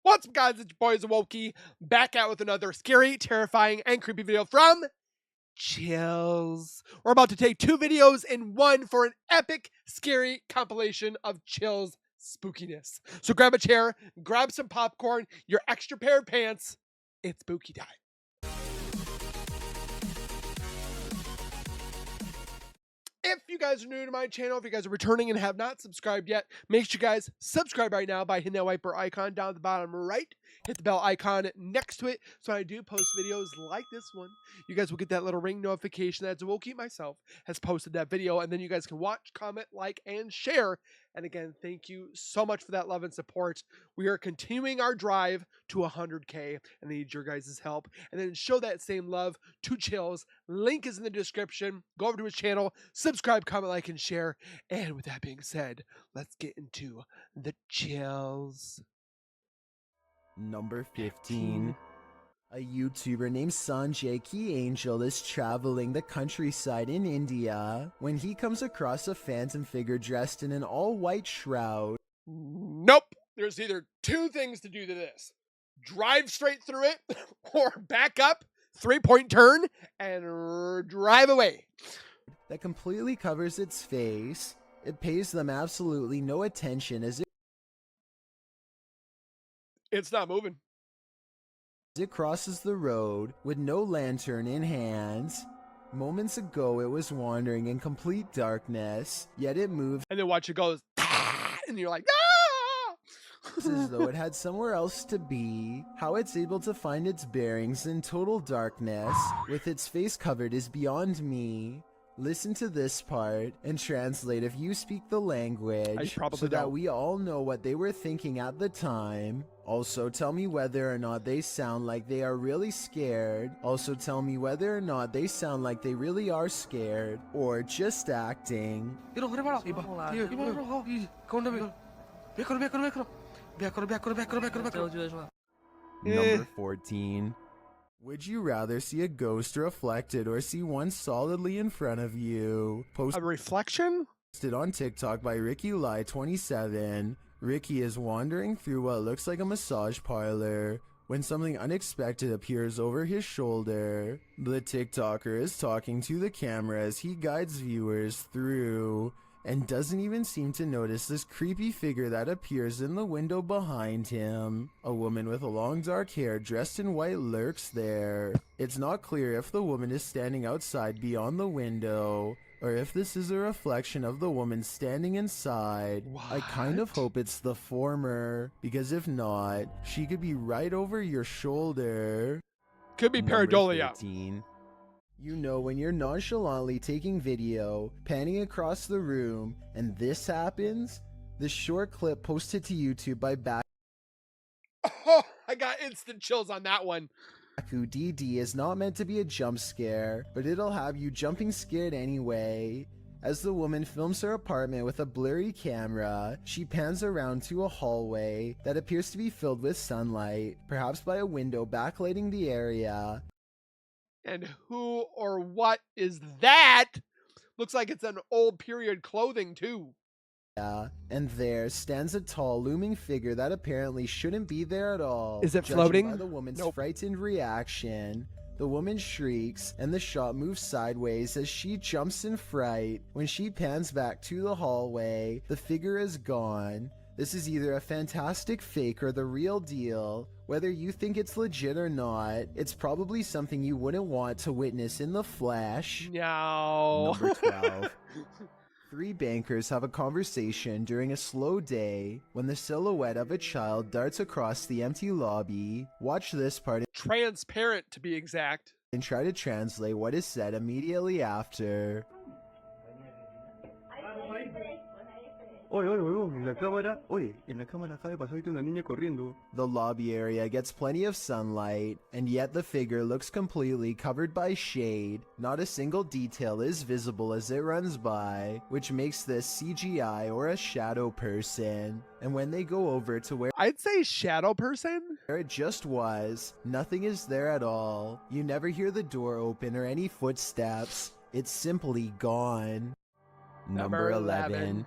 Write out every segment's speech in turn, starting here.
What's up, guys? It's your boys Wokey, back out with another scary, terrifying, and creepy video from Chills. We're about to take two videos in one for an epic, scary compilation of Chills spookiness. So grab a chair, grab some popcorn, your extra pair of pants. It's spooky time. If you guys are new to my channel, if you guys are returning and have not subscribed yet, make sure you guys subscribe right now by hitting that wiper icon down at the bottom right. Hit the bell icon next to it so I do post videos like this one. You guys will get that little ring notification that Wokey myself has posted that video, and then you guys can watch, comment, like, and share. And again, thank you so much for that love and support. We are continuing our drive to 100K, and I need your guys' help. And then show that same love to Chills. Link is in the description. Go over to his channel, subscribe, comment, like, and share. And with that being said, let's get into the chills. Number 15. A YouTuber named Sanjay Key Angel is traveling the countryside in India when he comes across a phantom figure dressed in an all-white shroud. Nope. There's either two things to do to this. Drive straight through it or back up, 3-point turn, and drive away. That completely covers its face. It pays them absolutely no attention as It's not moving. it crosses the road with no lantern in hand. Moments ago it was wandering in complete darkness, yet it moves And then watch it goes, and you're like, as though it had somewhere else to be. How it's able to find its bearings in total darkness with its face covered is beyond me. Listen to this part and translate if you speak the language so that we all know what they were thinking at the time. Also, tell me whether or not they sound like they are really scared. Also, tell me whether or not they sound like they really are scared or just acting. Number 14. Would you rather see a ghost reflected or see one solidly in front of you? a reflection? Posted on TikTok by RickyLie27. Ricky is wandering through what looks like a massage parlor when something unexpected appears over his shoulder. The TikToker is talking to the camera as he guides viewers through and doesn't even seem to notice this creepy figure that appears in the window behind him. A woman with long dark hair dressed in white lurks there. It's not clear if the woman is standing outside beyond the window or if this is a reflection of the woman standing inside. What? I kind of hope it's the former, because if not, she could be right over your shoulder. Could be pareidolia. 13. You know when you're nonchalantly taking video, panning across the room, and this happens? This short clip posted to YouTube by Oh, I got instant chills on that one. Baku DD is not meant to be a jump scare, but it'll have you jumping scared anyway. As the woman films her apartment with a blurry camera, she pans around to a hallway that appears to be filled with sunlight, perhaps by a window backlighting the area. And who or what is that? Looks like it's an old period clothing too. And there stands a tall, looming figure that apparently shouldn't be there at all. Is it judging floating? By the woman's Nope. frightened reaction. The woman shrieks, and the shot moves sideways as she jumps in fright. When she pans back to the hallway, the figure is gone. This is either a fantastic fake or the real deal. Whether you think it's legit or not, it's probably something you wouldn't want to witness in the flesh. No. Number 12. Three bankers have a conversation during a slow day when the silhouette of a child darts across the empty lobby. Watch this part Transparent, to be exact. and try to translate what is said immediately after. Oye, oye, oye, en la cámara, oye, en la cámara acaba de pasar ahorita una niña corriendo. The lobby area gets plenty of sunlight, and yet the figure looks completely covered by shade. Not a single detail is visible as it runs by, which makes this CGI or a shadow person. And when they go over to where I'd say shadow person. it just was, nothing is there at all. You never hear the door open or any footsteps. It's simply gone. Number 11.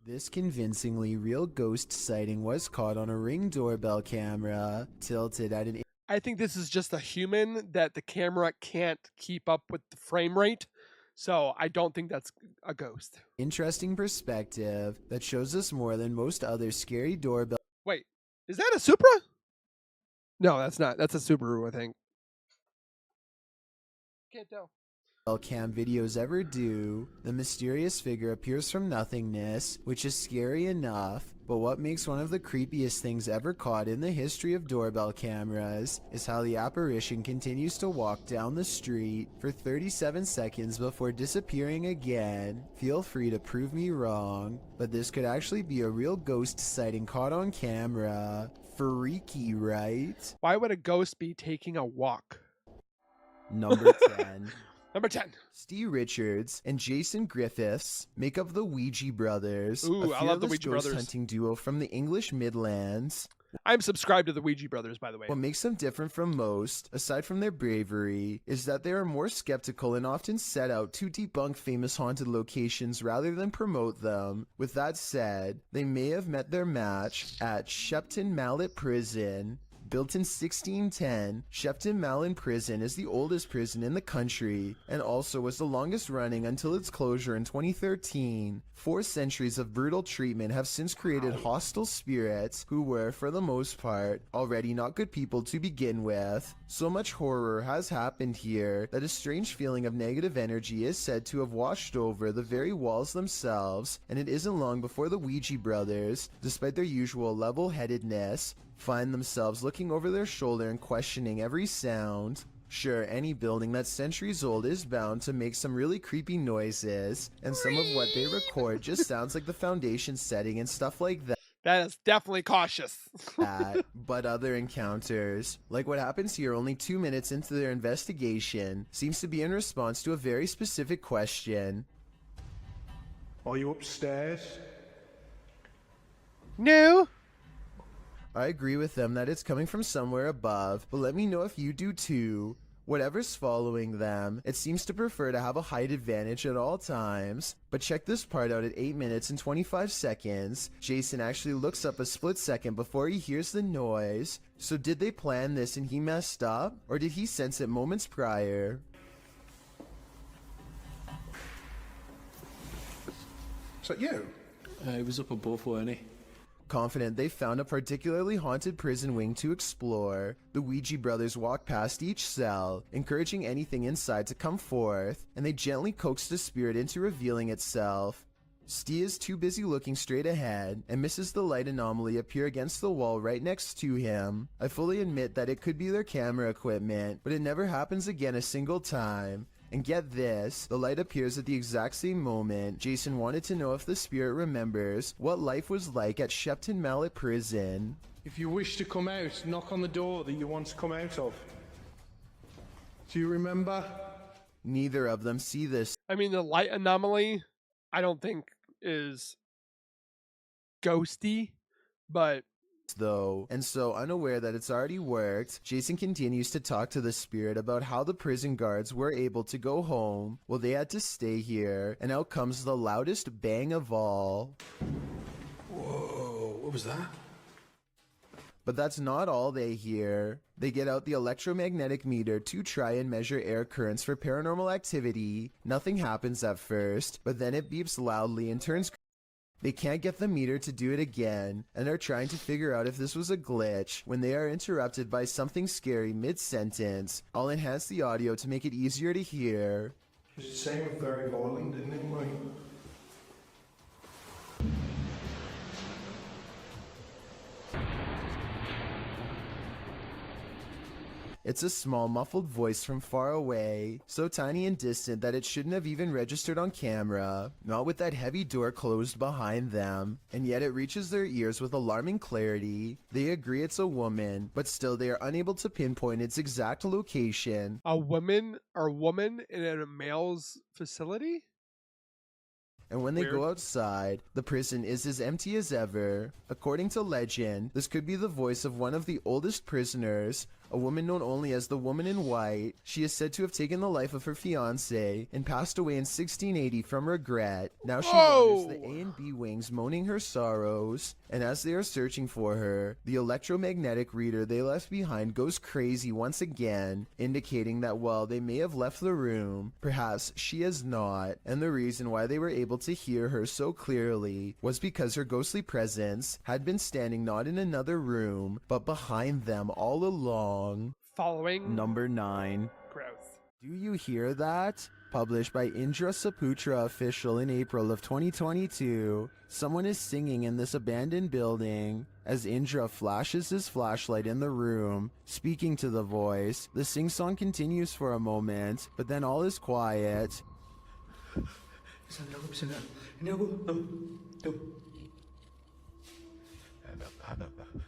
This convincingly real ghost sighting was caught on a Ring doorbell camera, tilted at an I think this is just a human that the camera can't keep up with the frame rate. So I don't think that's a ghost. interesting perspective that shows us more than most other scary doorbell Wait, is that a Supra? No, that's not. That's a Subaru, I think. Can't tell. cam videos ever do. The mysterious figure appears from nothingness, which is scary enough, but what makes one of the creepiest things ever caught in the history of doorbell cameras is how the apparition continues to walk down the street for 37 seconds before disappearing again. Feel free to prove me wrong, but this could actually be a real ghost sighting caught on camera. Freaky, right? Why would a ghost be taking a walk? Number 10. Number 10. Steve Richards and Jason Griffiths make up the Ouija brothers, Ooh, a I love the fearless Ouija ghost brothers. hunting duo from the English Midlands. I'm subscribed to the Ouija brothers, by the way. What makes them different from most, aside from their bravery, is that they are more skeptical and often set out to debunk famous haunted locations rather than promote them. With that said, they may have met their match at Shepton Mallet Prison. Built in 1610, Shepton Mallet Prison is the oldest prison in the country and also was the longest running until its closure in 2013. 4 centuries of brutal treatment have since created hostile spirits who were, for the most part, already not good people to begin with. So much horror has happened here that a strange feeling of negative energy is said to have washed over the very walls themselves, and it isn't long before the Ouija brothers, despite their usual level-headedness, find themselves looking over their shoulder and questioning every sound. Sure, any building that's centuries old is bound to make some really creepy noises, and some of what they record just sounds like the foundation setting and stuff like that. That is definitely cautious. But other encounters, like what happens here only 2 minutes into their investigation, seems to be in response to a very specific question. Are you upstairs? No. I agree with them that it's coming from somewhere above, but let me know if you do too. Whatever's following them, it seems to prefer to have a height advantage at all times. But check this part out at 8 minutes and 25 seconds. Jason actually looks up a split second before he hears the noise. So did they plan this and he messed up? Or did he sense it moments prior? Is that you? He was up above, weren't he? Confident they found a particularly haunted prison wing to explore, the Ouija brothers walk past each cell, encouraging anything inside to come forth, and they gently coax the spirit into revealing itself. Steve is too busy looking straight ahead and misses the light anomaly appear against the wall right next to him. I fully admit that it could be their camera equipment, but it never happens again a single time. And get this, the light appears at the exact same moment. Jason wanted to know if the spirit remembers what life was like at Shepton Mallet Prison. If you wish to come out, knock on the door that you want to come out of. Do you remember? Neither of them see this. I mean, the light anomaly, I don't think is ghosty, but Though, and so unaware that it's already worked, Jason continues to talk to the spirit about how the prison guards were able to go home while they had to stay here, and out comes the loudest bang of all. Whoa, what was that? But that's not all they hear. They get out the electromagnetic meter to try and measure air currents for paranormal activity. Nothing happens at first, but then it beeps loudly and turns. They can't get the meter to do it again, and are trying to figure out if this was a glitch when they are interrupted by something scary mid-sentence. I'll enhance the audio to make it easier to hear. It sounded very violent, didn't it, mate? It's a small, muffled voice from far away, so tiny and distant that it shouldn't have even registered on camera, not with that heavy door closed behind them, and yet it reaches their ears with alarming clarity. They agree it's a woman, but still they are unable to pinpoint its exact location. a woman in a male's facility? And when they Weird. go outside, the prison is as empty as ever. According to legend, this could be the voice of one of the oldest prisoners, a woman known only as the Woman in White. She is said to have taken the life of her fiancé and passed away in 1680 from regret. Now she wanders the A and B wings, moaning her sorrows, and as they are searching for her, the electromagnetic reader they left behind goes crazy once again, indicating that while they may have left the room, perhaps she has not, and the reason why they were able to hear her so clearly was because her ghostly presence had been standing not in another room, but behind them all along. Following. Number 9. Gross. Do you hear that? Published by Indra Saputra Official in April of 2022. Someone is singing in this abandoned building. As Indra flashes his flashlight in the room, speaking to the voice, the sing-song continues for a moment, but then all is quiet. Sandra, aku bisa nggak? Ini aku, tuh.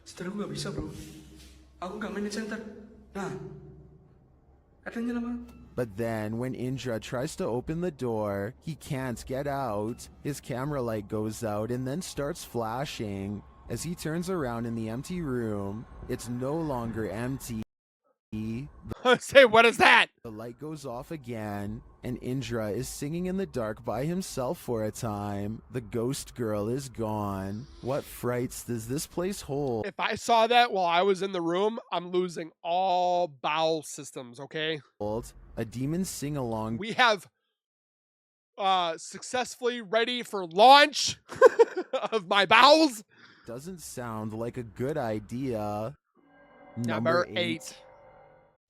Setelah aku nggak bisa bro. Aku nggak main di center. Nah, katanya lama. But then, when Indra tries to open the door, he can't get out. His camera light goes out and then starts flashing. As he turns around in the empty room, it's no longer empty. Say, what is that? The light goes off again, and Indra is singing in the dark by himself for a time. The ghost girl is gone. What frights does this place hold? If I saw that while I was in the room, I'm losing all bowel systems, okay? A demon sing-along. We have successfully ready for launch of my bowels. Doesn't sound like a good idea. Number 8.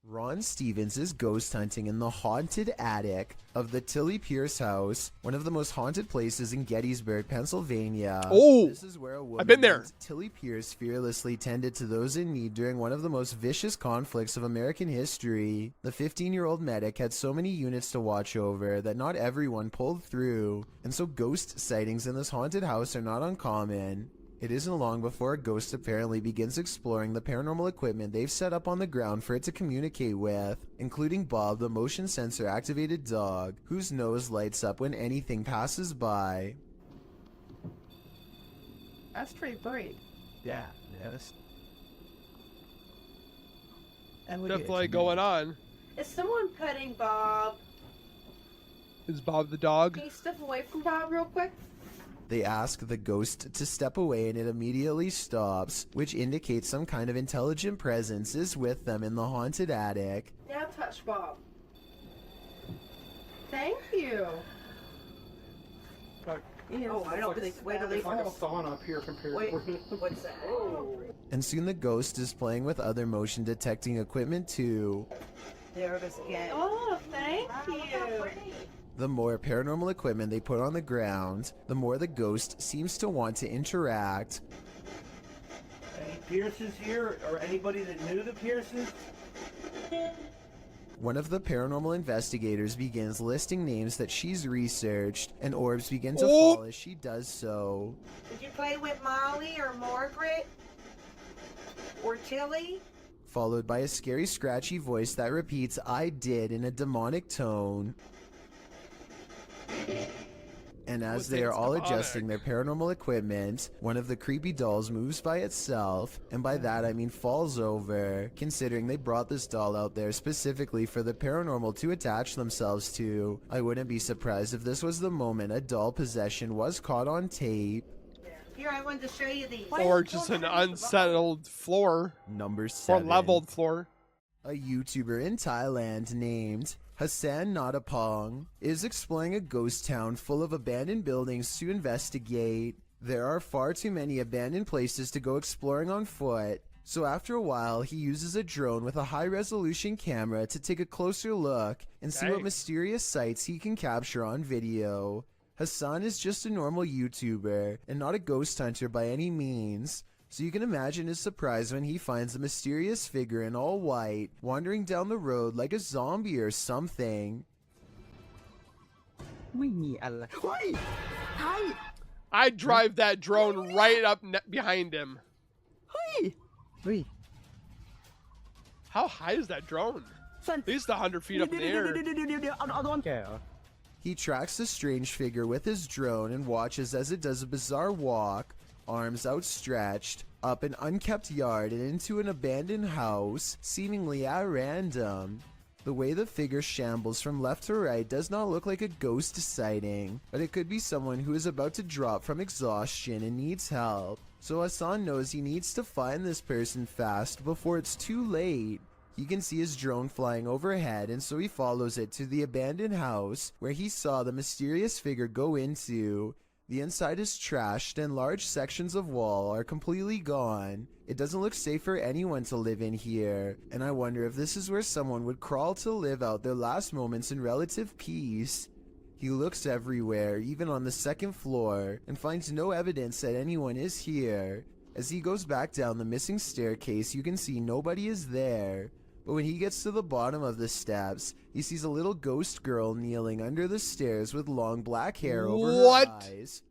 Ron Stevens is ghost hunting in the haunted attic of the Tilly Pierce house, one of the most haunted places in Gettysburg, Pennsylvania. Oh, this is where a woman I've been there. named Tilly Pierce fearlessly tended to those in need during one of the most vicious conflicts of American history. The 15-year-old medic had so many units to watch over that not everyone pulled through, and so ghost sightings in this haunted house are not uncommon. It isn't long before a ghost apparently begins exploring the paranormal equipment they've set up on the ground for it to communicate with, including Bob, the motion sensor activated dog, whose nose lights up when anything passes by. That's pretty bright. Yeah, yes. And Definitely going on. Is someone petting Bob? Is Bob the dog? Can you step away from Bob real quick? They ask the ghost to step away and it immediately stops, which indicates some kind of intelligent presence is with them in the haunted attic. Now touch Bob. Thank you. Oh, I don't think. Wait till they fall. Thawing up here compared Wait, to what's that? And soon the ghost is playing with other motion detecting equipment too. There it is again. Oh, thank you. The more paranormal equipment they put on the ground, the more the ghost seems to want to interact. Any Pierces here, or anybody that knew the Pierces? One of the paranormal investigators begins listing names that she's researched, and orbs begin to fall as she does so. Did you play with Molly or Margaret? Or Tilly? Followed by a scary scratchy voice that repeats "I did" in a demonic tone. And as they are all adjusting their paranormal equipment, one of the creepy dolls moves by itself, and by that I mean falls over, considering they brought this doll out there specifically for the paranormal to attach themselves to. I wouldn't be surprised if this was the moment a doll possession was caught on tape. Here, I wanted to show you these. Or just an unsettled floor. Number Or 7. leveled floor. A YouTuber in Thailand named Hassan Nadapong is exploring a ghost town full of abandoned buildings to investigate. There are far too many abandoned places to go exploring on foot, so after a while he uses a drone with a high-resolution camera to take a closer look and see what mysterious sights he can capture on video. Hassan is just a normal YouTuber and not a ghost hunter by any means, so you can imagine his surprise when he finds a mysterious figure in all white wandering down the road like a zombie or something. I'd drive that drone right up behind him. How high is that drone? At least 100 feet up in the air. He tracks the strange figure with his drone and watches as it does a bizarre walk, arms outstretched, up an unkept yard and into an abandoned house, seemingly at random. The way the figure shambles from left to right does not look like a ghost sighting, but it could be someone who is about to drop from exhaustion and needs help. So Hassan knows he needs to find this person fast before it's too late. He can see his drone flying overhead, and so he follows it to the abandoned house where he saw the mysterious figure go into. The inside is trashed and large sections of wall are completely gone. It doesn't look safe for anyone to live in here, and I wonder if this is where someone would crawl to live out their last moments in relative peace. He looks everywhere, even on the second floor, and finds no evidence that anyone is here. As he goes back down the missing staircase, you can see nobody is there. But when he gets to the bottom of the steps, he sees a little ghost girl kneeling under the stairs with long black hair over her eyes.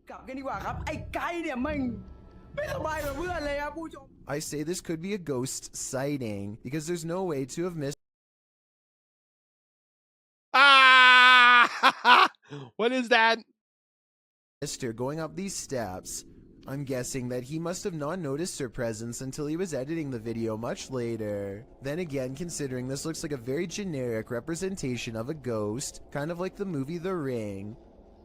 I say this could be a ghost sighting because there's no way to have missed. Ah! What is that? Her going up these steps. I'm guessing that he must have not noticed her presence until he was editing the video much later. Then again, considering this looks like a very generic representation of a ghost, kind of like the movie The Ring,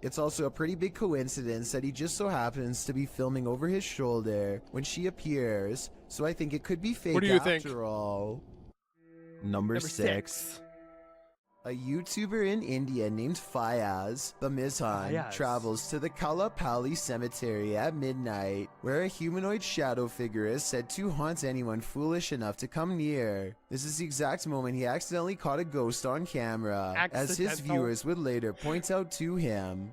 it's also a pretty big coincidence that he just so happens to be filming over his shoulder when she appears, so I think it could be fake What do you after think? all. Number 6. A YouTuber in India named Fayaz, the Mizhan, travels to the Kalapali cemetery at midnight, where a humanoid shadow figure is said to haunt anyone foolish enough to come near. This is the exact moment he accidentally caught a ghost on camera, as his viewers would later point out to him.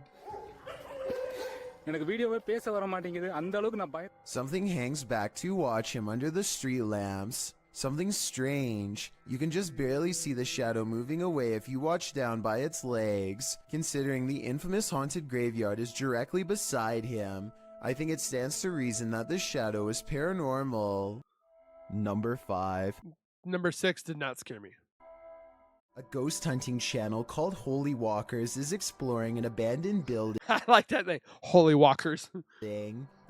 Something hangs back to watch him under the street lamps. Something strange. You can just barely see the shadow moving away if you watch down by its legs. Considering the infamous haunted graveyard is directly beside him, I think it stands to reason that the shadow is paranormal. Number 5. Number 6 did not scare me. A ghost hunting channel called Holy Walkers is exploring an abandoned building I like that name. Holy Walkers.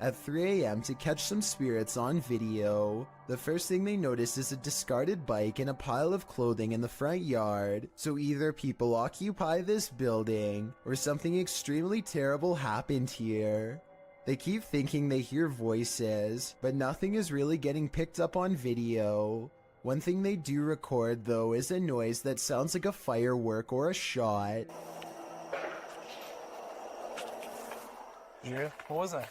at 3 a.m. to catch some spirits on video. The first thing they notice is a discarded bike and a pile of clothing in the front yard. So either people occupy this building or something extremely terrible happened here. They keep thinking they hear voices, but nothing is really getting picked up on video. One thing they do record, though, is a noise that sounds like a firework or a shot. Yeah, what was that?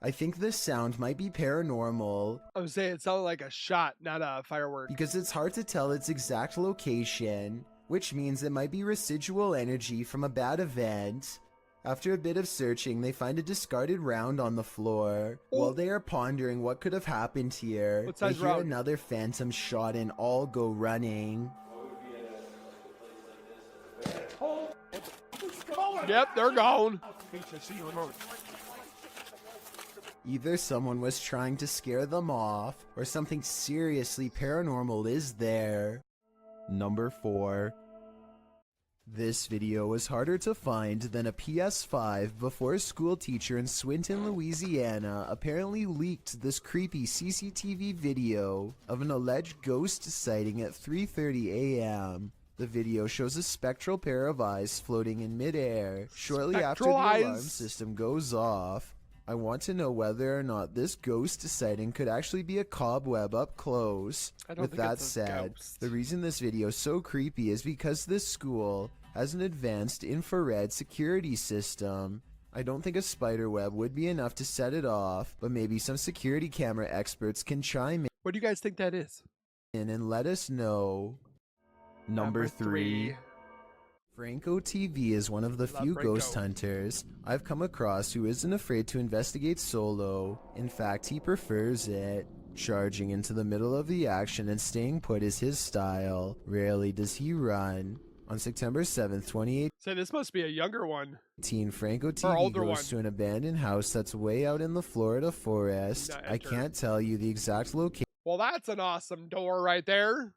I think this sound might be paranormal, I would say it sounded like a shot, not a firework. because it's hard to tell its exact location, which means it might be residual energy from a bad event. After a bit of searching, they find a discarded round on the floor. While they are pondering what could have happened here, What they size hear round? another phantom shot and all go running. Yep, they're gone. Either someone was trying to scare them off, or something seriously paranormal is there. Number 4. This video was harder to find than a PS5 before a school teacher in Swinton, Louisiana apparently leaked this creepy CCTV video of an alleged ghost sighting at 3:30 a.m. The video shows a spectral pair of eyes floating in midair shortly after the Spectral eyes? alarm system goes off. I want to know whether or not this ghost sighting could actually be a cobweb up close. I don't With think that it's a said, ghost. the reason this video is so creepy is because this school has an advanced infrared security system. I don't think a spider web would be enough to set it off, but maybe some security camera experts can chime What do you guys think that is? in and let us know. Number 3. Franco TV is one of the Love few Franco. ghost hunters I've come across who isn't afraid to investigate solo. In fact, he prefers it. Charging into the middle of the action and staying put is his style. Rarely does he run. On September 7th, 2018, So this must be a younger one. Franco Or TV older goes one. to an abandoned house that's way out in the Florida forest. Not I enter. can't tell you the exact Well, that's an awesome door right there.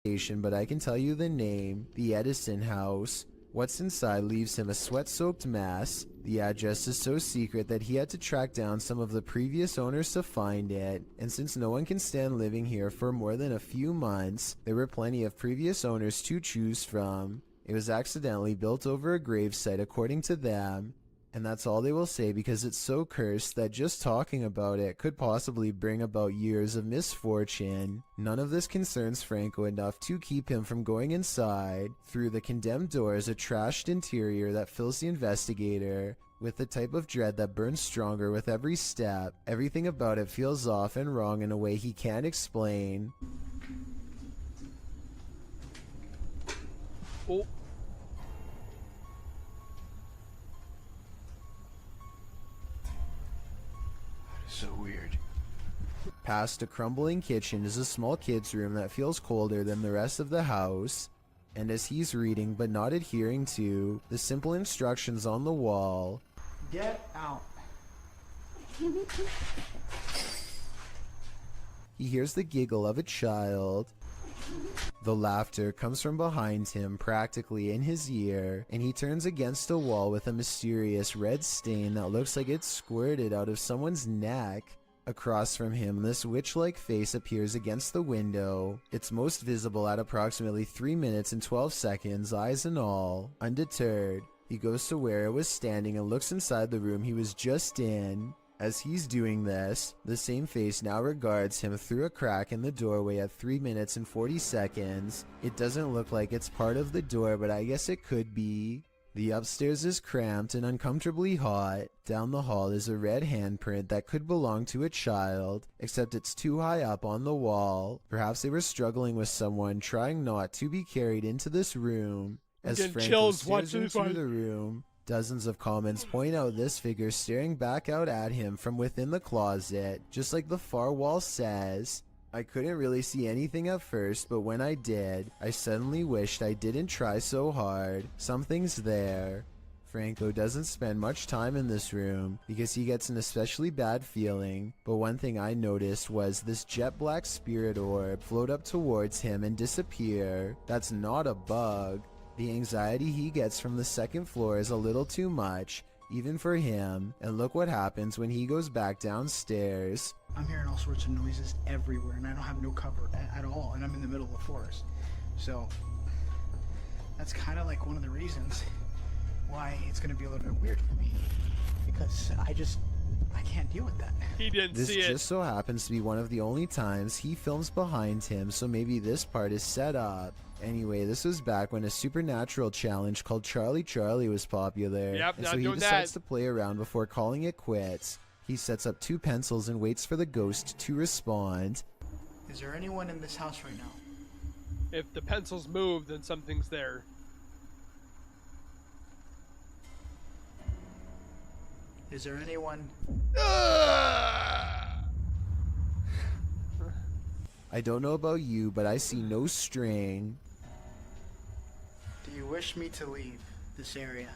location, but I can tell you the name, the Edison house. What's inside leaves him a sweat-soaked mess. The address is so secret that he had to track down some of the previous owners to find it, and since no one can stand living here for more than a few months, there were plenty of previous owners to choose from. It was accidentally built over a gravesite according to them, and that's all they will say because it's so cursed that just talking about it could possibly bring about years of misfortune. None of this concerns Franco enough to keep him from going inside. Through the condemned door is a trashed interior that fills the investigator with the type of dread that burns stronger with every step. Everything about it feels off and wrong in a way he can't explain. Oh. So weird. Past a crumbling kitchen is a small kid's room that feels colder than the rest of the house. And as he's reading but not adhering to the simple instructions on the wall, Get out. he hears the giggle of a child. The laughter comes from behind him, practically in his ear, and he turns against a wall with a mysterious red stain that looks like it squirted out of someone's neck. Across from him, this witch-like face appears against the window. It's most visible at approximately 3 minutes and 12 seconds, eyes and all. Undeterred, he goes to where it was standing and looks inside the room he was just in. As he's doing this, the same face now regards him through a crack in the doorway at 3 minutes and 40 seconds. It doesn't look like it's part of the door, but I guess it could be. The upstairs is cramped and uncomfortably hot. Down the hall is a red handprint that could belong to a child, except it's too high up on the wall. Perhaps they were struggling with someone trying not to be carried into this room. As Getting Franco chills stares watching this into one. the room, dozens of comments point out this figure staring back out at him from within the closet, just like the far wall says. I couldn't really see anything at first, but when I did, I suddenly wished I didn't try so hard. Something's there. Franco doesn't spend much time in this room because he gets an especially bad feeling, but one thing I noticed was this jet black spirit orb float up towards him and disappear. That's not a bug. The anxiety he gets from the second floor is a little too much, even for him, and look what happens when he goes back downstairs. I'm hearing all sorts of noises everywhere, and I don't have no cover at all, and I'm in the middle of the forest. So that's kind of like one of the reasons why it's going to be a little bit weird for me, because I can't deal with that. He didn't This see it. just so happens to be one of the only times he films behind him, so maybe this part is set up. Anyway, this was back when a supernatural challenge called Charlie Charlie was popular, Yep, and not so he doing decides that. to play around before calling it quits. He sets up 2 pencils and waits for the ghost to respond. Is there anyone in this house right now? If the pencils move, then something's there. Is there anyone? I don't know about you, but I see no string. Do you wish me to leave this area?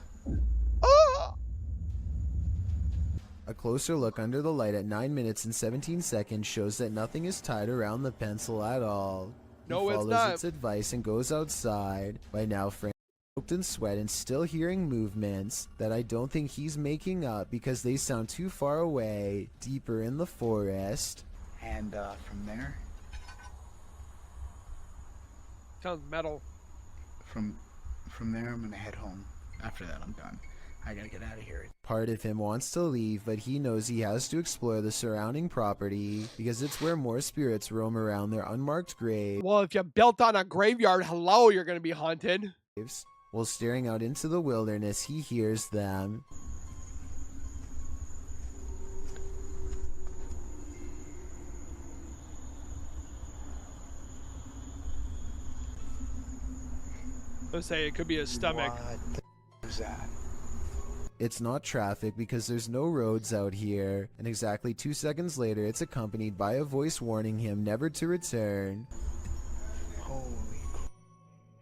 A closer look under the light at 9 minutes and 17 seconds shows that nothing is tied around the pencil at all. No, he it's follows not. its advice and goes outside. By now, Frank is soaked in sweat and still hearing movements that I don't think he's making up because they sound too far away, deeper in the forest. And from there, Sounds metal. from there, I'm gonna head home. After that, I'm done. I gotta get out of here. Part of him wants to leave, but he knows he has to explore the surrounding property because it's where more spirits roam around their unmarked graves. Well, if you built on a graveyard, hello, you're going to be haunted. While staring out into the wilderness, he hears them. Let's say it could be his stomach. What the is that? It's not traffic because there's no roads out here, and exactly 2 seconds later it's accompanied by a voice warning him never to return. Holy.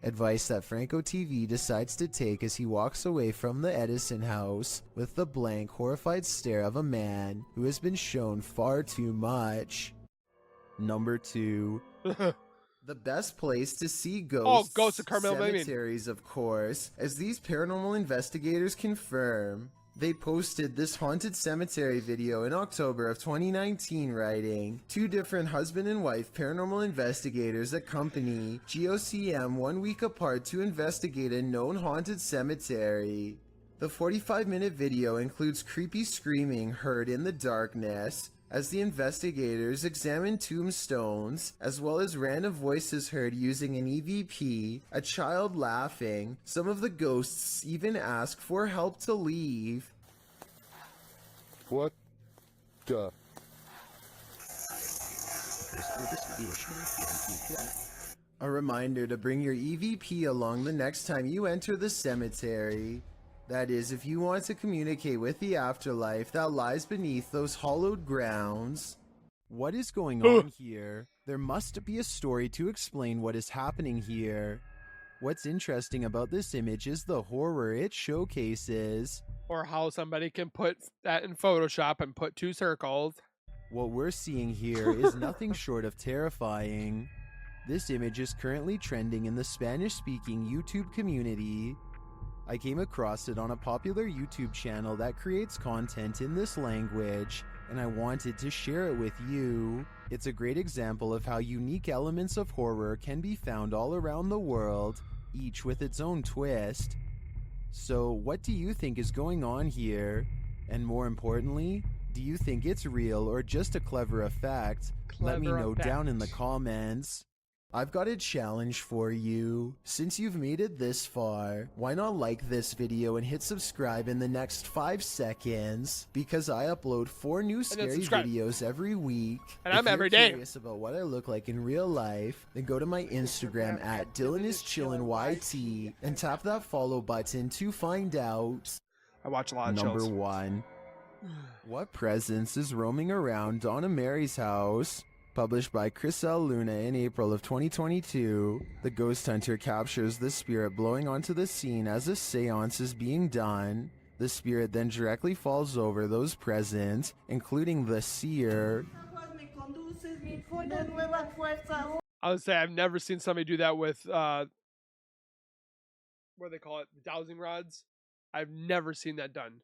Advice that Franco TV decides to take as he walks away from the Edison house with the blank, horrified stare of a man who has been shown far too much. Number 2. The best place to see Ghosts of Carmel, Maine. cemeteries, of course, as these paranormal investigators confirm. They posted this haunted cemetery video in October of 2019, writing, 2 different husband and wife paranormal investigators accompany GOCM 1 week apart to investigate a known haunted cemetery. The 45-minute video includes creepy screaming heard in the darkness as the investigators examine tombstones, as well as random voices heard using an EVP, a child laughing. Some of the ghosts even ask for help to leave. What the? A reminder to bring your EVP along the next time you enter the cemetery. That is, if you want to communicate with the afterlife that lies beneath those hollowed grounds. What is going on here? There must be a story to explain what is happening here. What's interesting about this image is the horror it showcases. Or how somebody can put that in Photoshop and put 2 circles. What we're seeing here is nothing short of terrifying. This image is currently trending in the Spanish-speaking YouTube community. I came across it on a popular YouTube channel that creates content in this language, and I wanted to share it with you. It's a great example of how unique elements of horror can be found all around the world, each with its own twist. So, what do you think is going on here? And more importantly, do you think it's real or just a clever effect? Let me know down in the comments. I've got a challenge for you. Since you've made it this far, why not like this video and hit subscribe in the next 5 seconds? Because I upload 4 new scary videos every week. And I'm every day. If you're curious about what I look like in real life, then go to my Instagram at DylanIsChillinYT and tap that follow button to find out. I watch a lot of Number shows. 1. What presence is roaming around Donna Mary's house? Published by Chris L. Luna in April of 2022, the ghost hunter captures the spirit blowing onto the scene as a seance is being done. The spirit then directly falls over those present, including the seer. I would say I've never seen somebody do that with, what do they call it, dowsing rods. I've never seen that done.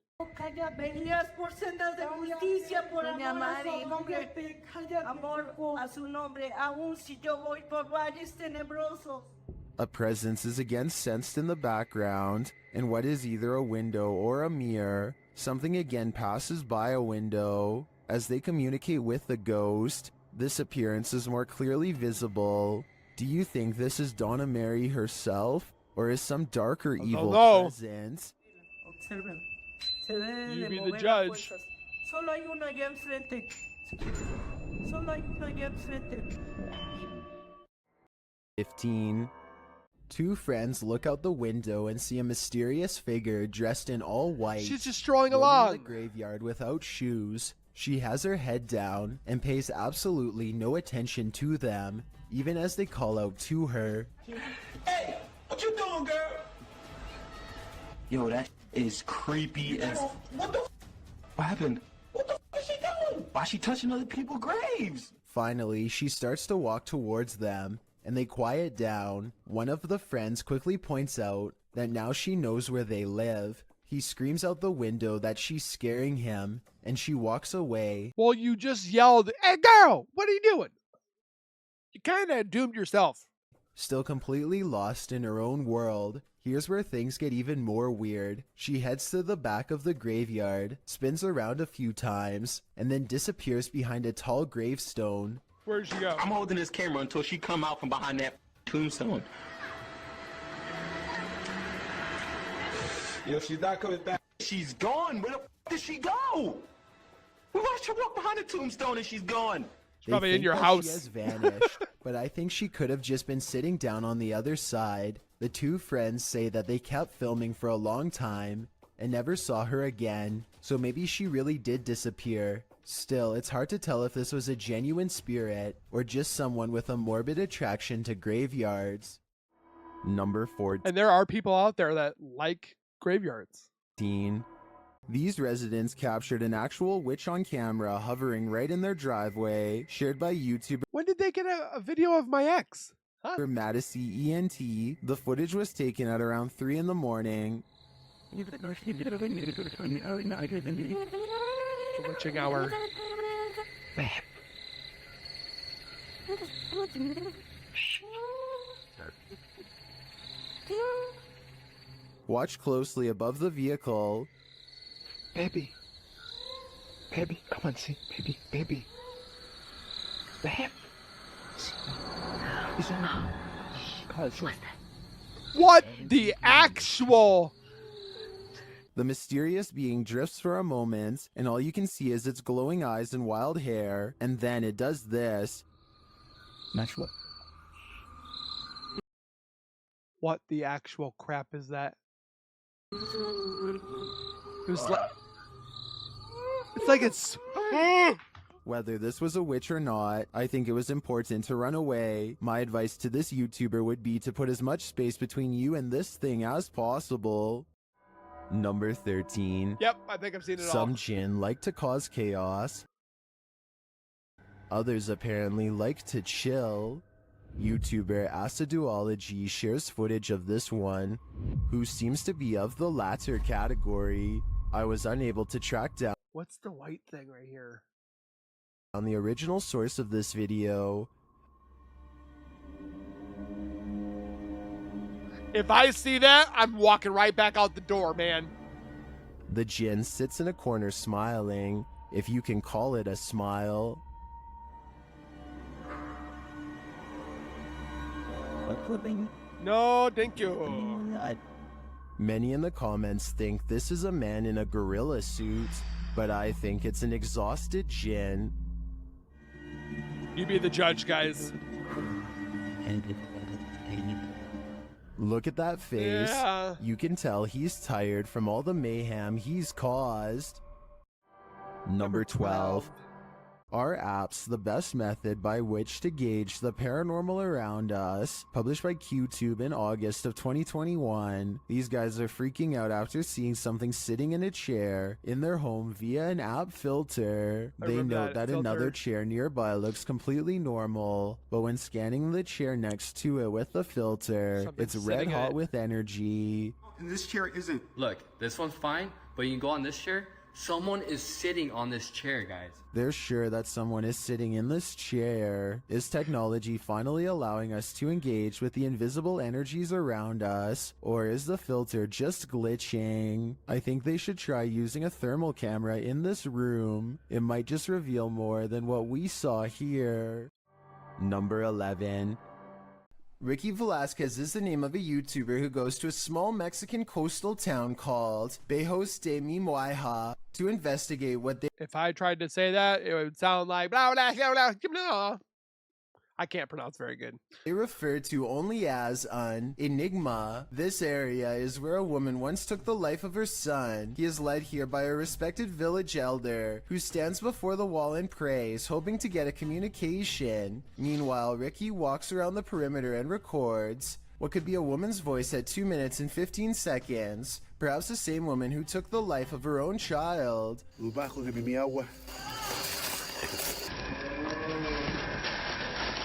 A presence is again sensed in the background, in what is either a window or a mirror. Something again passes by a window. As they communicate with the ghost, this appearance is more clearly visible. Do you think this is Donna Mary herself, or is some darker evil present? You be the judge. 15. 2 friends look out the window and see a mysterious figure dressed in all white. She's just strolling roaming along. the graveyard without shoes. She has her head down and pays absolutely no attention to them, even as they call out to her. Hey, what you doing, girl? Yo, that is creepy as... What the f***? What happened? What the f*** is she doing? Why is she touching other people's graves? Finally, she starts to walk towards them, and they quiet down. One of the friends quickly points out that now she knows where they live. He screams out the window that she's scaring him, and she walks away. Well, you just yelled, "Hey, girl, what are you doing?" You kind of doomed yourself. Still completely lost in her own world. Here's where things get even more weird. She heads to the back of the graveyard, spins around a few times, and then disappears behind a tall gravestone. Where'd she go? I'm holding this camera until she come out from behind that tombstone. Yo, she's not coming back. She's gone. Where the f*** did she go? We watched her walk behind the tombstone and she's gone. They Probably in think your that house. She has vanished, but I think she could have just been sitting down on the other side. The 2 friends say that they kept filming for a long time and never saw her again, so maybe she really did disappear. Still, it's hard to tell if this was a genuine spirit or just someone with a morbid attraction to graveyards. Number 14. And there are people out there that like graveyards. These residents captured an actual witch on camera hovering right in their driveway, shared by YouTuber. When did they get a video of my ex? Huh? For Madison ENT, the footage was taken at around 3 in the morning. Witching hour. Watch closely above the vehicle. Baby. Baby, come on, see. Baby, baby. Babe. What the actual? The mysterious being drifts for a moment, and all you can see is its glowing eyes and wild hair, and then it does this. What the actual crap is that? It's like it's. Whether this was a witch or not, I think it was important to run away. My advice to this YouTuber would be to put as much space between you and this thing as possible. Number 13. Yep, I think I've seen it all. Some Jinn like to cause chaos. Others apparently like to chill. YouTuber Aciduology shares footage of this one, who seems to be of the latter category. I was unable to track down What's the white thing right here? on the original source of this video. If I see that, I'm walking right back out the door, man. The Jinn sits in a corner smiling, if you can call it a smile. No, thank you. Many in the comments think this is a man in a gorilla suit, but I think it's an exhausted Jinn. You be the judge, guys. Look at that face. Yeah. You can tell he's tired from all the mayhem he's caused. Number 12. Are apps the best method by which to gauge the paranormal around us? Published by QTube in August of 2021. These guys are freaking out after seeing something sitting in a chair in their home via an app filter. I They remember note that that another filter. chair nearby looks completely normal, but when scanning the chair next to it with the filter, Something's it's red sitting in hot it. with energy. And this chair isn't. Look, this one's fine, but you can go on this chair. Someone is sitting on this chair, guys. They're sure that someone is sitting in this chair. Is technology finally allowing us to engage with the invisible energies around us? Or is the filter just glitching? I think they should try using a thermal camera in this room. It might just reveal more than what we saw here. Number 11. Ricky Velasquez is the name of a YouTuber who goes to a small Mexican coastal town called Bejos de Mimoaja to investigate what they If I tried to say that, it would sound like blah blah blah blah blah. I can't pronounce very good. refer to only as an enigma. This area is where a woman once took the life of her son. He is led here by a respected village elder who stands before the wall and prays, hoping to get a communication. Meanwhile, Ricky walks around the perimeter and records what could be a woman's voice at 2 minutes and 15 seconds. Perhaps the same woman who took the life of her own child.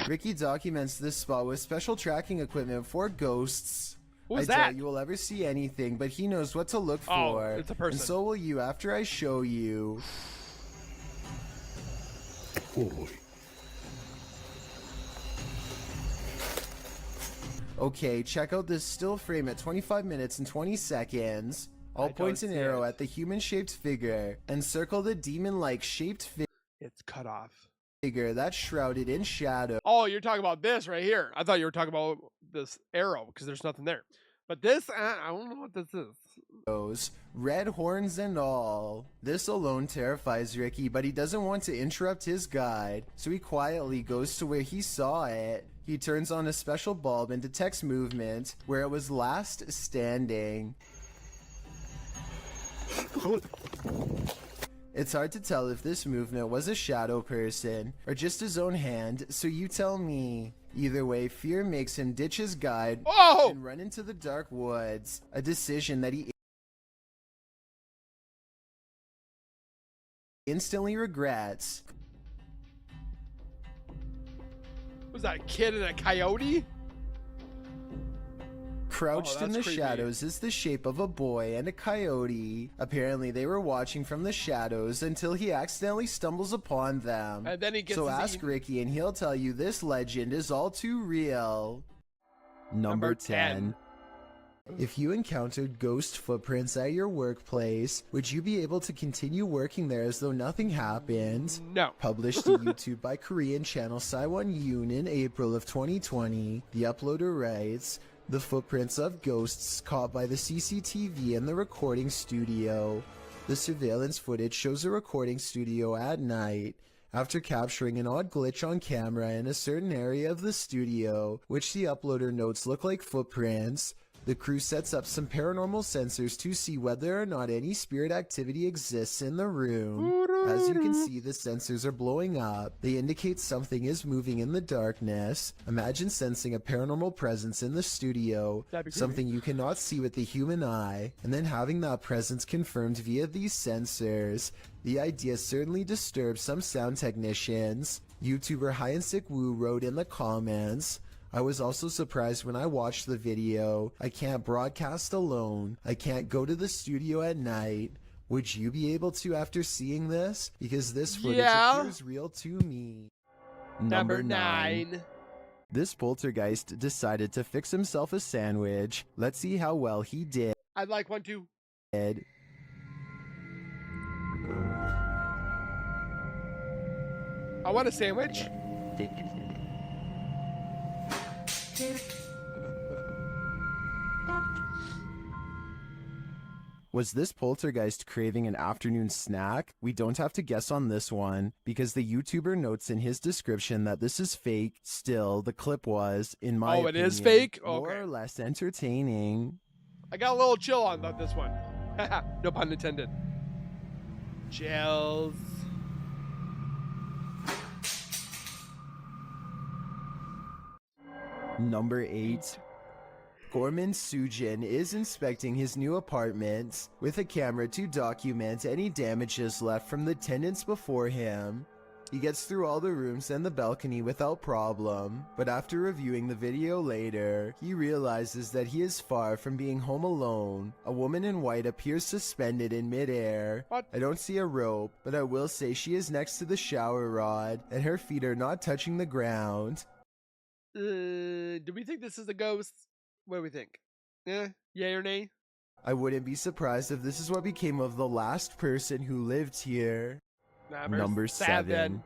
Ricky documents this spot with special tracking equipment for ghosts. Who's I doubt that? you will ever see anything, but he knows what to look Oh, for. it's a person. And so will you after I show you. Okay, check out this still frame at 25 minutes and 20 seconds. I'll I point don't an see arrow it. at the human-shaped figure and circle the demon-like shaped It's cut off. figure that's shrouded in shadow. Oh, you're talking about this right here. I thought you were talking about this arrow because there's nothing there. But this, I don't know what this is. Red horns and all. This alone terrifies Ricky, but he doesn't want to interrupt his guide, so he quietly goes to where he saw it. He turns on a special bulb and detects movement where it was last standing. It's hard to tell if this movement was a shadow person or just his own hand, so you tell me. Either way, fear makes him ditch his guide Oh! and run into the dark woods, a decision that he instantly regrets. Was that a kid and a coyote? Crouched in that's the creepy. shadows is the shape of a boy and a coyote. Apparently, they were watching from the shadows until he accidentally stumbles upon them. And then he gets So his ask Ricky and he'll tell you this legend is all too real. Number 10. If you encountered ghost footprints at your workplace, would you be able to continue working there as though nothing happened? No. Published to YouTube by Korean channel Saiwon Yoon in April of 2020, the uploader writes, the footprints of ghosts caught by the CCTV in the recording studio. The surveillance footage shows a recording studio at night. After capturing an odd glitch on camera in a certain area of the studio, which the uploader notes look like footprints, the crew sets up some paranormal sensors to see whether or not any spirit activity exists in the room. As you can see, the sensors are blowing up. They indicate something is moving in the darkness. Imagine sensing a paranormal presence in the studio, something you cannot see with the human eye, and then having that presence confirmed via these sensors. The idea certainly disturbs some sound technicians. YouTuber Hyansik Woo wrote in the comments, I was also surprised when I watched the video. I can't broadcast alone. I can't go to the studio at night. Would you be able to after seeing this? Because this footage appears real to me. Number 9. This poltergeist decided to fix himself a sandwich. Let's see how well he did. I'd like one too. I want a sandwich. Was this poltergeist craving an afternoon snack? We don't have to guess on this one, because the YouTuber notes in his description that this is fake. Still, the clip was, in my opinion, it is fake? more or less entertaining. I got a little chill on this one. No pun intended. Chills. Number 8. Gorman Sujin is inspecting his new apartment with a camera to document any damages left from the tenants before him. He gets through all the rooms and the balcony without problem, but after reviewing the video later, he realizes that he is far from being home alone. A woman in white appears suspended in midair. What? I don't see a rope, but I will say she is next to the shower rod, and her feet are not touching the ground. Do we think this is a ghost? What do we think? Yay or nay? I wouldn't be surprised if this is what became of the last person who lived here. Number 7.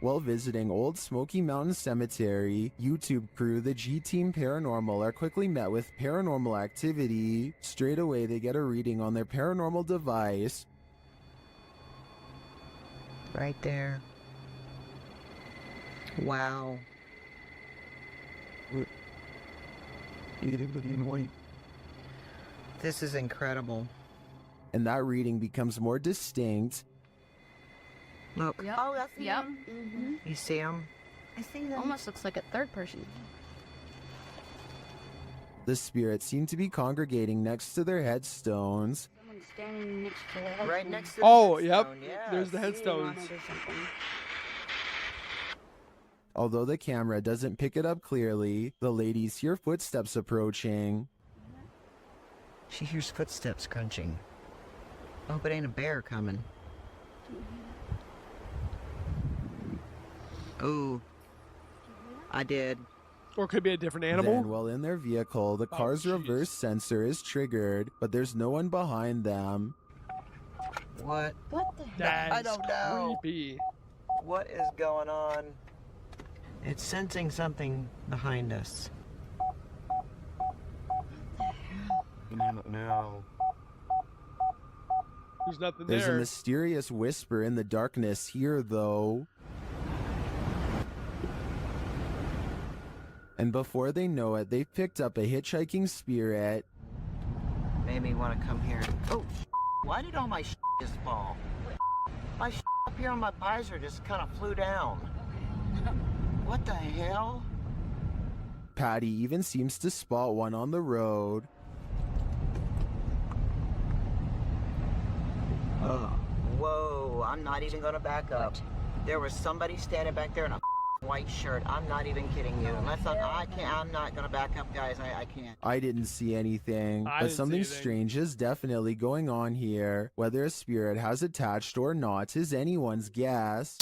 While visiting Old Smoky Mountain Cemetery, YouTube crew the G-Team Paranormal are quickly met with paranormal activity. Straight away they get a reading on their paranormal device. Right there. Wow. This is incredible. And that reading becomes more distinct. Look. Yep. Oh, that's Yep. him. You see him? I see them. Almost looks like a third person. The spirits seem to be congregating next to their headstones. Someone's standing next to the headstone. Right next to the Oh, headstone, yep. yeah. There's the headstones. Or something. Although the camera doesn't pick it up clearly, the ladies hear footsteps approaching. She hears footsteps crunching. I hope it ain't a bear coming. Ooh. I did. Or it could be a different animal. Then, while in their vehicle, the car's reverse sensor is triggered, but there's no one behind them. What? What the heck? That's I don't know. creepy. What is going on? It's sensing something behind us. No. There's nothing There's there. a mysterious whisper in the darkness here, though. And before they know it, they've picked up a hitchhiking spirit. Made me want to come here. Oh, why did all my just fall? My up here on my visor just kind of flew down. What the hell? Patty even seems to spot one on the road. Whoa, I'm not even gonna back up. There was somebody standing back there in a white shirt. I'm not even kidding you. Unless I'm not gonna back up, guys. I can't. I didn't see anything, but something strange is definitely going on here. Whether a spirit has attached or not is anyone's guess.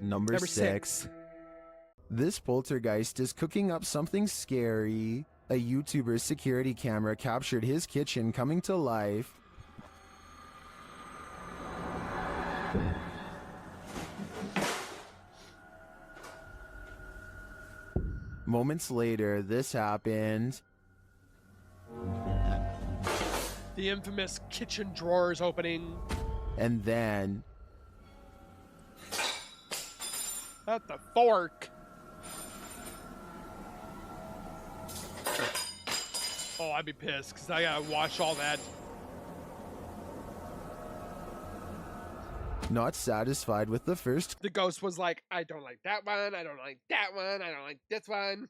Number 6. This poltergeist is cooking up something scary. A YouTuber's security camera captured his kitchen coming to life. Moments later, this happened. The infamous kitchen drawers opening. And then... At the fork. Oh, I'd be pissed because I gotta watch all that. Not satisfied with the first The ghost was like, I don't like that one, I don't like that one, I don't like this one.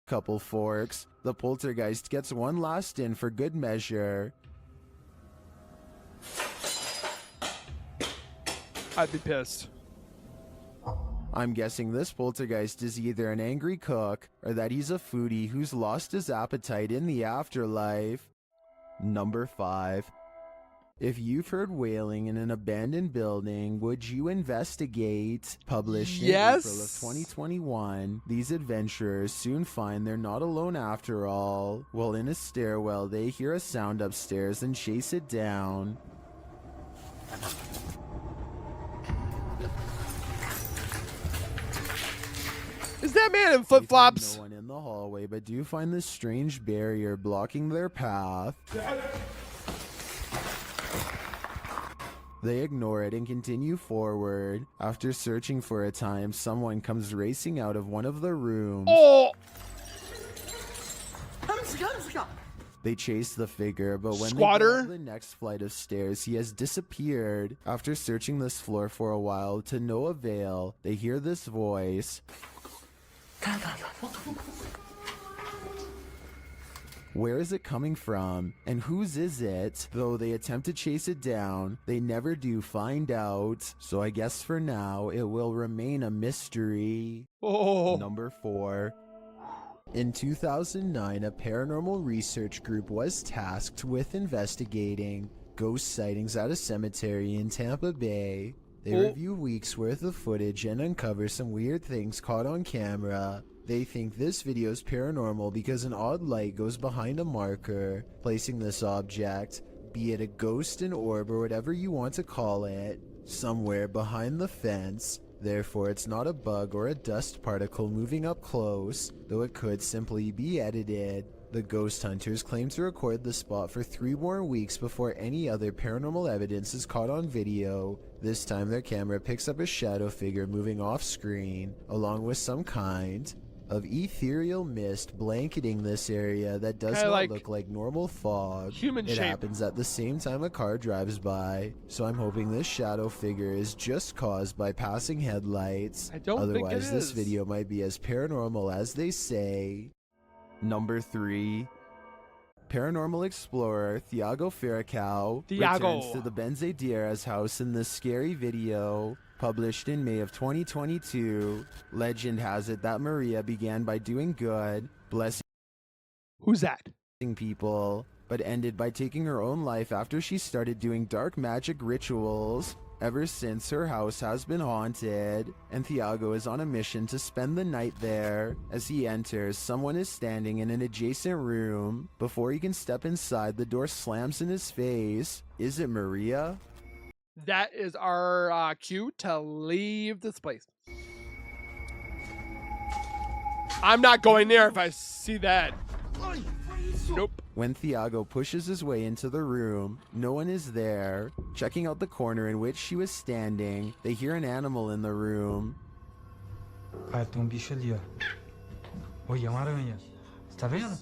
couple forks, the poltergeist gets one last in for good measure. I'd be pissed. I'm guessing this poltergeist is either an angry cook or that he's a foodie who's lost his appetite in the afterlife. Number 5. If you've heard wailing in an abandoned building, would you investigate? Published in April of 2021, these adventurers soon find they're not alone after all. While in a stairwell, they hear a sound upstairs and chase it down. Is that man in flip-flops? No one in the hallway, but do find this strange barrier blocking their path. They ignore it and continue forward. After searching for a time, someone comes racing out of one of the rooms. Oh! They chase the figure, but when Squatter? they get up the next flight of stairs, he has disappeared. After searching this floor for a while to no avail, they hear this voice. Where is it coming from? And whose is it? Though they attempt to chase it down, they never do find out. So I guess for now, it will remain a mystery. Oh. Number 4. In 2009, a paranormal research group was tasked with investigating ghost sightings at a cemetery in Tampa Bay. They review weeks worth of footage and uncover some weird things caught on camera. They think this video is paranormal because an odd light goes behind a marker, placing this object, be it a ghost, an orb, or whatever you want to call it, somewhere behind the fence. Therefore, it's not a bug or a dust particle moving up close, though it could simply be edited. The ghost hunters claim to record the spot for 3 more weeks before any other paranormal evidence is caught on video. This time their camera picks up a shadow figure moving off screen, along with some kind of ethereal mist blanketing this area that does not look like normal fog. It happens at the same time a car drives by, so I'm hoping this shadow figure is just caused by passing headlights. I don't think it Otherwise, this is. video might be as paranormal as they say. Number 3. Paranormal explorer Thiago Ferracao returns to the Benzedeiras house in this scary video. Published in May of 2022, legend has it that Maria began by doing good, blessing Who's that? people, but ended by taking her own life after she started doing dark magic rituals. Ever since, her house has been haunted, and Thiago is on a mission to spend the night there. As he enters, someone is standing in an adjacent room. Before he can step inside, the door slams in his face. Is it Maria? That is our cue to leave this place. I'm not going there if I see that. Nope. When Thiago pushes his way into the room, no one is there. Checking out the corner in which she was standing, they hear an animal in the room. Ah, tem bicho ali, ó. Oi, é uma aranha. Você tá vendo?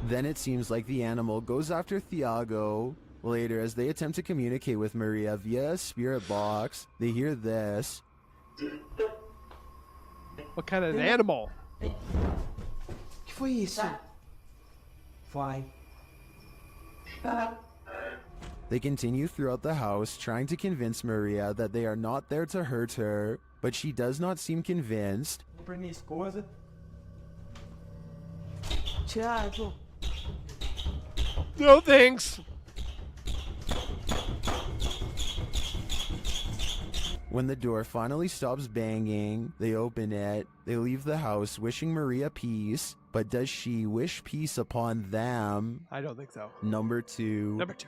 Then it seems like the animal goes after Thiago. Later, as they attempt to communicate with Maria via a spirit box, they hear this. What kind of an animal? Que foi isso? Vai. They continue throughout the house, trying to convince Maria that they are not there to hurt her, but she does not seem convinced. No thanks. When the door finally stops banging, they open it. They leave the house wishing Maria peace, but does she wish peace upon them? I don't think so. Number 2. Number 2.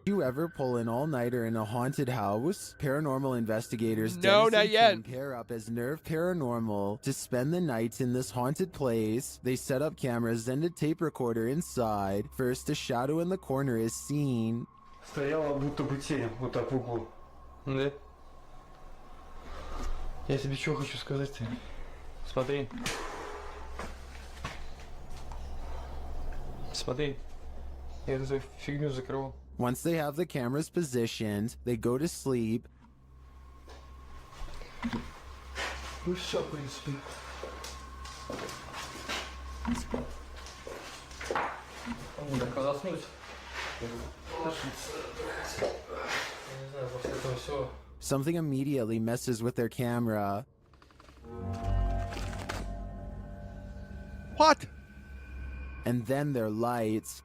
Do you ever pull an all-nighter in a haunted house? Paranormal investigators No, Dennis not and yet. Kim pair up as Nerve Paranormal to spend the night in this haunted place. They set up cameras and a tape recorder inside. First, a shadow in the corner is seen. Стояла будто бы тень вот так в углу. Да? Я тебе что хочу сказать-то? Смотри. Смотри. Я эту фигню закрыл. Once they have the cameras positioned, they go to sleep. Ну все, в принципе. Так, когда заснуть? Я не знаю, после этого все. Something immediately messes with their camera. What? And then their lights.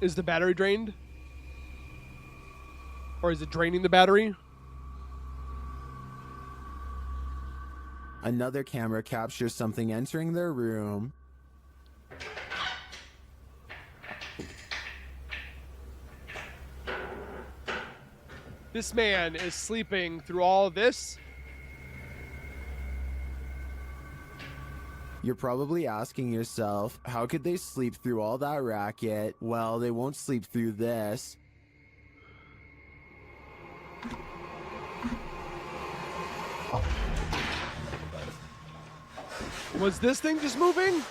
Is the battery drained? Or is it draining the battery? Another camera captures something entering their room. This man is sleeping through all of this. You're probably asking yourself, how could they sleep through all that racket? Well, they won't sleep through this. Was this thing just moving?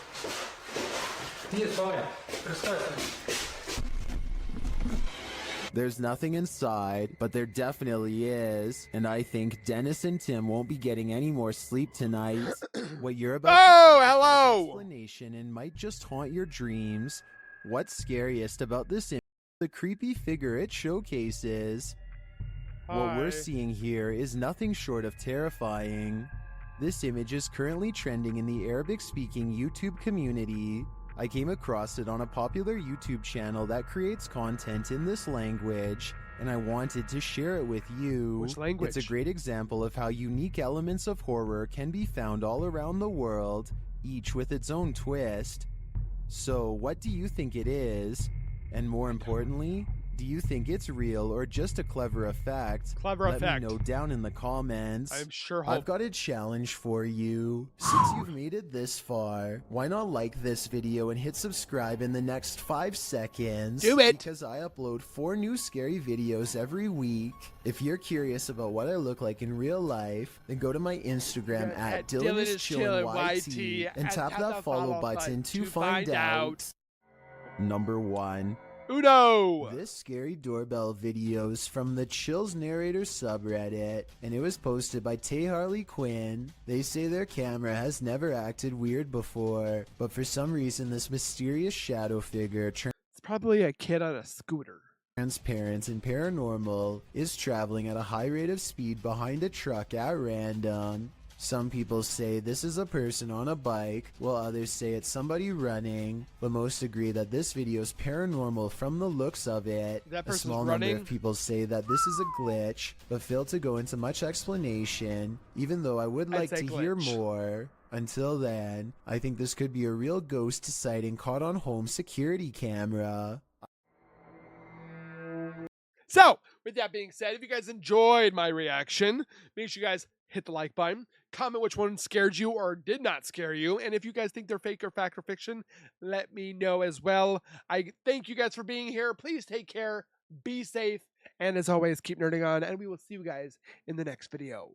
There's nothing inside, but there definitely is. And I think Dennis and Tim won't be getting any more sleep tonight. What you're about Oh, to hello! explanation and might just haunt your dreams. What's scariest about this image? The creepy figure it showcases. What we're seeing here is nothing short of terrifying. This image is currently trending in the Arabic-speaking YouTube community. I came across it on a popular YouTube channel that creates content in this language, and I wanted to share it with you. Which language? It's a great example of how unique elements of horror can be found all around the world, each with its own twist. So, what do you think it is? And more importantly, do you think it's real or just a clever effect? Let me know down in the comments. I'm sure. I've got a challenge for you. Since you've made it this far, why not like this video and hit subscribe in the next 5 seconds? Do it! Because I upload 4 new scary videos every week. If you're curious about what I look like in real life, then go to my Instagram at DylanIsChillingYT and tap that follow button to find out. Number 1. Uno! This scary doorbell video is from the Chills Narrator subreddit, and it was posted by Tay Harley Quinn. They say their camera has never acted weird before, but for some reason this mysterious shadow figure It's probably a kid on a scooter. transparent and paranormal is traveling at a high rate of speed behind a truck at random. Some people say this is a person on a bike, while others say it's somebody running, but most agree that this video is paranormal from the looks of it. That A person's small running? number of people say that this is a glitch, but fail to go into much explanation, even though I would I'd like say to hear glitch. more. Until then, I think this could be a real ghost sighting caught on home security camera. So, with that being said, if you guys enjoyed my reaction, make sure you guys hit the like button, comment which one scared you or did not scare you, and if you guys think they're fake or fact or fiction, let me know as well. I thank you guys for being here. Please take care, be safe, and as always, keep nerding on, and we will see you guys in the next video.